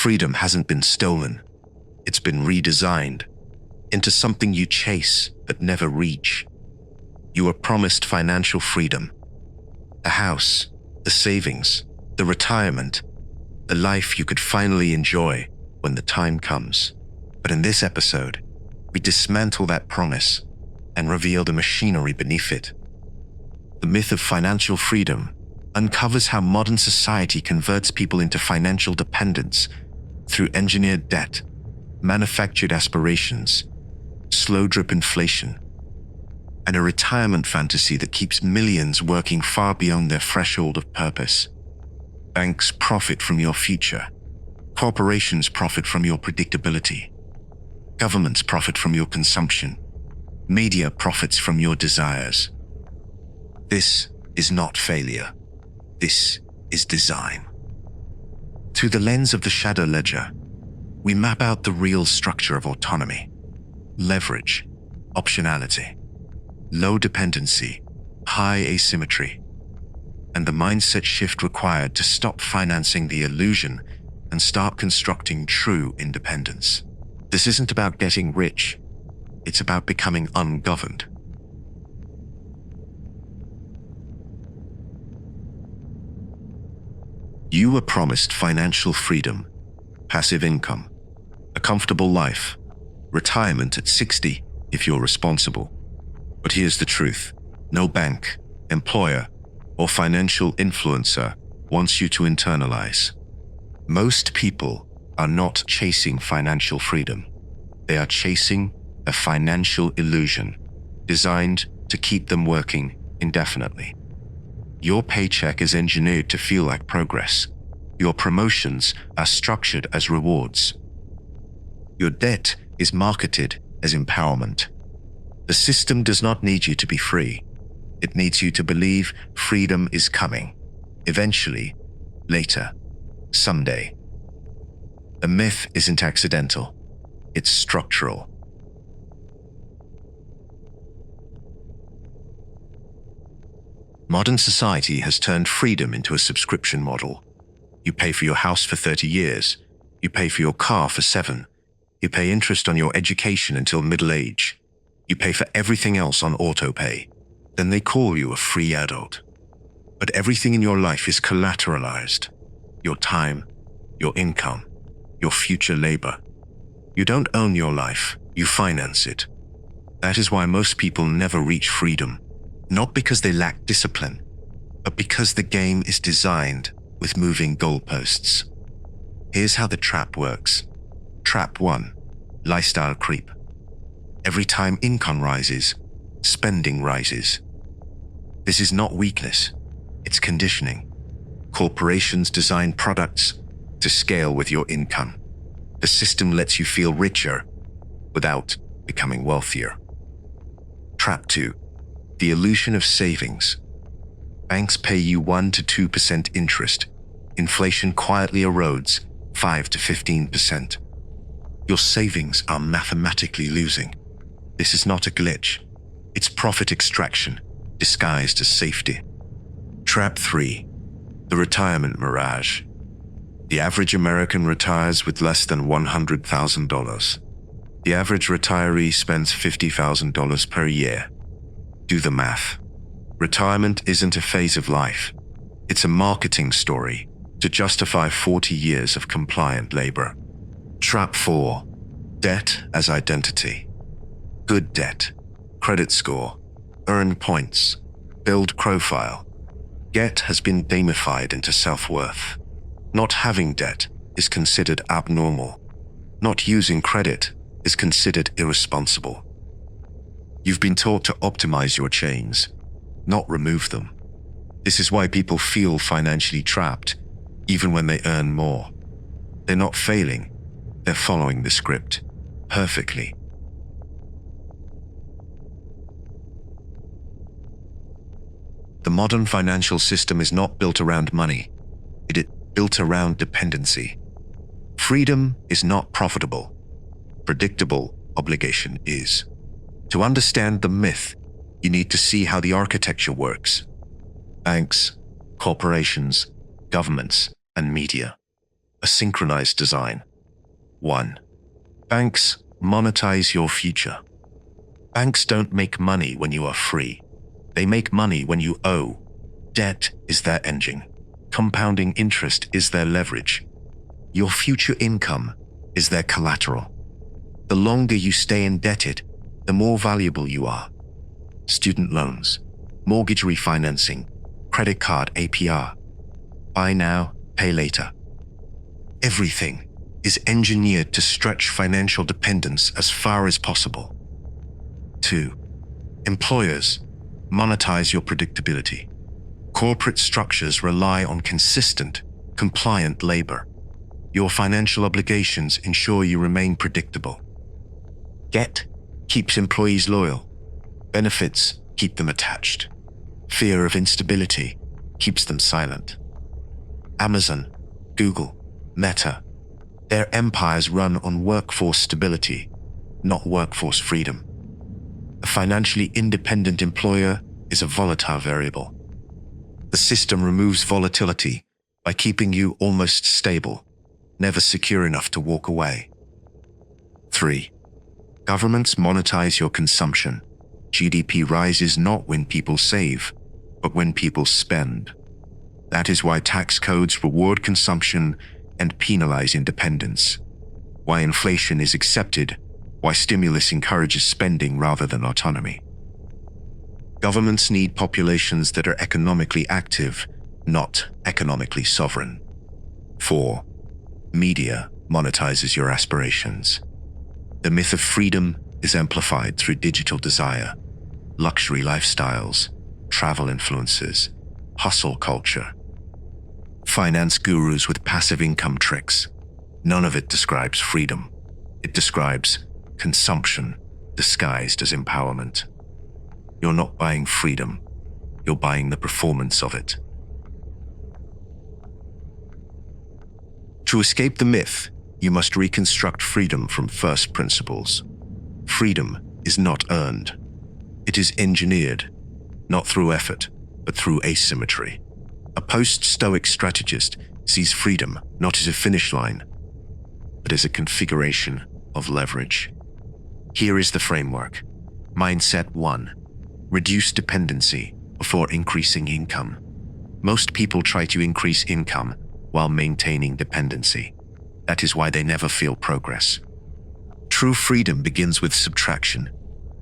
Freedom hasn't been stolen. It's been redesigned into something you chase but never reach. You were promised financial freedom. The house, the savings, the retirement, the life you could finally enjoy when the time comes. But in this episode, we dismantle that promise and reveal the machinery beneath it. The myth of financial freedom uncovers how modern society converts people into financial dependence through engineered debt, manufactured aspirations, slow drip inflation, and a retirement fantasy that keeps millions working far beyond their threshold of purpose. Banks profit from your future. Corporations profit from your predictability. Governments profit from your consumption. Media profits from your desires. This is not failure. This is design. Through the lens of the shadow ledger, we map out the real structure of autonomy, leverage, optionality, low dependency, high asymmetry, and the mindset shift required to stop financing the illusion and start constructing true independence. This isn't about getting rich, it's about becoming ungoverned. You were promised financial freedom, passive income, a comfortable life, retirement at 60 if you're responsible. But here's the truth. No bank, employer, or financial influencer wants you to internalize. Most people are not chasing financial freedom. They are chasing a financial illusion designed to keep them working indefinitely. Your paycheck is engineered to feel like progress. Your promotions are structured as rewards. Your debt is marketed as empowerment. The system does not need you to be free. It needs you to believe freedom is coming. Eventually, later, someday. The myth isn't accidental. It's structural. Modern society has turned freedom into a subscription model. You pay for your house for 30 years. You pay for your car for 7. You pay interest on your education until middle age. You pay for everything else on autopay. Then they call you a free adult. But everything in your life is collateralized. Your time, your income, your future labor. You don't own your life, you finance it. That is why most people never reach freedom. Not because they lack discipline, but because the game is designed with moving goalposts. Here's how the trap works. Trap 1. Lifestyle creep. Every time income rises, spending rises. This is not weakness, it's conditioning. Corporations design products to scale with your income. The system lets you feel richer without becoming wealthier. Trap 2. The illusion of savings. Banks pay you 1 to 2% interest. Inflation quietly erodes 5 to 15%. Your savings are mathematically losing. This is not a glitch. It's profit extraction disguised as safety. Trap 3. The retirement mirage. The average American retires with less than $100,000. The average retiree spends $50,000 per year. Do the math. Retirement isn't a phase of life. It's a marketing story to justify 40 years of compliant labor. Trap 4. Debt as identity. Good debt, credit score, earn points, build profile. Debt has been gamified into self-worth. Not having debt is considered abnormal. Not using credit is considered irresponsible. You've been taught to optimize your chains, not remove them. This is why people feel financially trapped, even when they earn more. They're not failing, they're following the script perfectly. The modern financial system is not built around money. It is built around dependency. Freedom is not profitable. Predictable obligation is. To understand the myth, you need to see how the architecture works. Banks, corporations, governments, and media. a synchronized design. 1. Banks monetize your future. Banks don't make money when you are free. They make money when you owe. Debt is their engine. Compounding interest is their leverage. Your future income is their collateral. The longer you stay indebted, the more valuable you are. Student loans, mortgage refinancing, credit card APR. Buy now, pay later. Everything is engineered to stretch financial dependence as far as possible. 2. Employers monetize your predictability. Corporate structures rely on consistent, compliant labor. Your financial obligations ensure you remain predictable. Get keeps employees loyal. Benefits keep them attached. Fear of instability keeps them silent. Amazon, Google, Meta, their empires run on workforce stability, not workforce freedom. A financially independent employer is a volatile variable. The system removes volatility by keeping you almost stable, never secure enough to walk away. 3. Governments monetize your consumption. GDP rises not when people save, but when people spend. That is why tax codes reward consumption and penalize independence. Why inflation is accepted, why stimulus encourages spending rather than autonomy. Governments need populations that are economically active, not economically sovereign. 4. Media monetizes your aspirations. The myth of freedom is amplified through digital desire, luxury lifestyles, travel influences, hustle culture. Finance gurus with passive income tricks. None of it describes freedom. It describes consumption disguised as empowerment. You're not buying freedom, you're buying the performance of it. To escape the myth, you must reconstruct freedom from first principles. Freedom is not earned. It is engineered, not through effort, but through asymmetry. A post-Stoic strategist sees freedom not as a finish line, but as a configuration of leverage. Here is the framework. Mindset 1. Reduce dependency before increasing income. Most people try to increase income while maintaining dependency. That is why they never feel progress. True freedom begins with subtraction,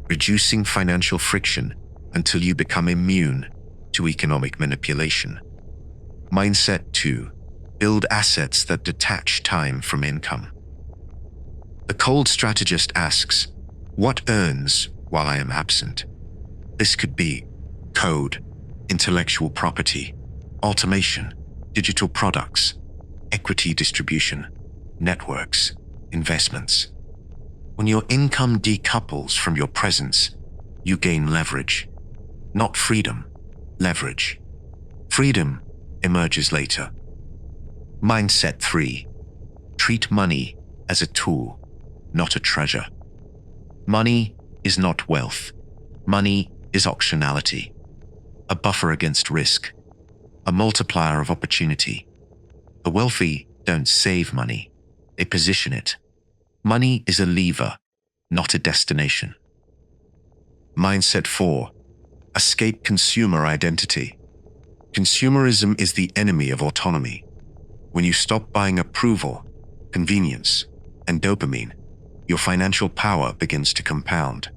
reducing financial friction until you become immune to economic manipulation. Mindset 2. Build assets that detach time from income. The cold strategist asks, what earns while I am absent? This could be code, intellectual property, automation, digital products, equity distribution, networks, investments. When your income decouples from your presence, you gain leverage. Not freedom, leverage. Freedom emerges later. Mindset 3. Treat money as a tool, not a treasure. Money is not wealth. Money is optionality, a buffer against risk, a multiplier of opportunity. The wealthy don't save money, they position it. Money is a lever, not a destination. Mindset 4. Escape consumer identity. Consumerism is the enemy of autonomy. When you stop buying approval, convenience, and dopamine, your financial power begins to compound.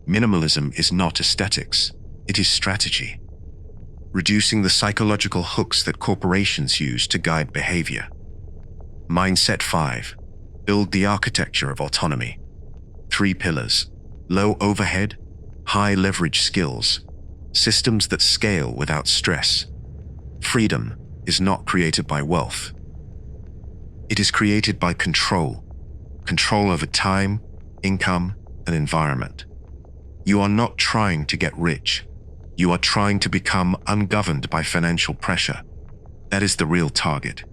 Minimalism is not aesthetics, it is strategy. Reducing the psychological hooks that corporations use to guide behavior. Mindset 5. Build the architecture of autonomy. 3 pillars: low overhead, high leverage skills, systems that scale without stress. Freedom is not created by wealth. It is created by control over time, income, and environment. You are not trying to get rich. You are trying to become ungoverned by financial pressure. That is the real target.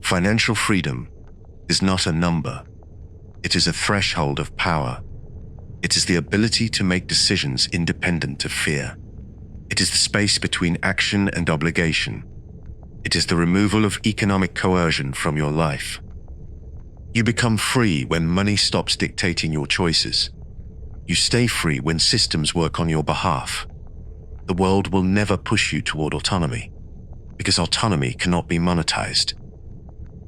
Financial freedom is not a number. It is a threshold of power. It is the ability to make decisions independent of fear. It is the space between action and obligation. It is the removal of economic coercion from your life. You become free when money stops dictating your choices. You stay free when systems work on your behalf. The world will never push you toward autonomy, because autonomy cannot be monetized.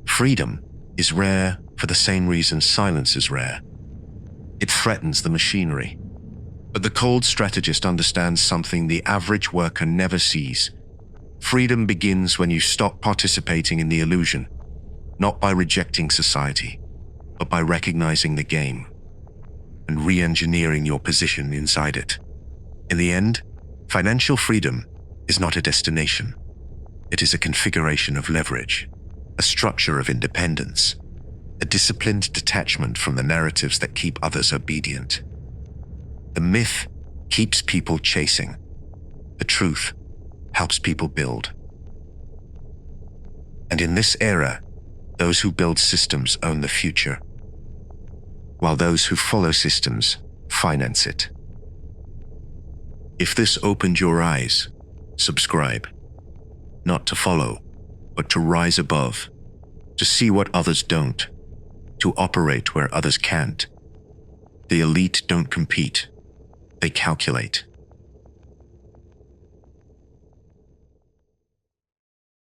Freedom is rare for the same reason silence is rare. It threatens the machinery. But the cold strategist understands something the average worker never sees. Freedom begins when you stop participating in the illusion, not by rejecting society, but by recognizing the game and re-engineering your position inside it. In the end, financial freedom is not a destination. It is a configuration of leverage, a structure of independence, a disciplined detachment from the narratives that keep others obedient. The myth keeps people chasing. The truth helps people build. And in this era, those who build systems own the future, while those who follow systems finance it. If this opened your eyes, subscribe. Not to follow, but to rise above, to see what others don't, to operate where others can't. The elite don't compete, they calculate.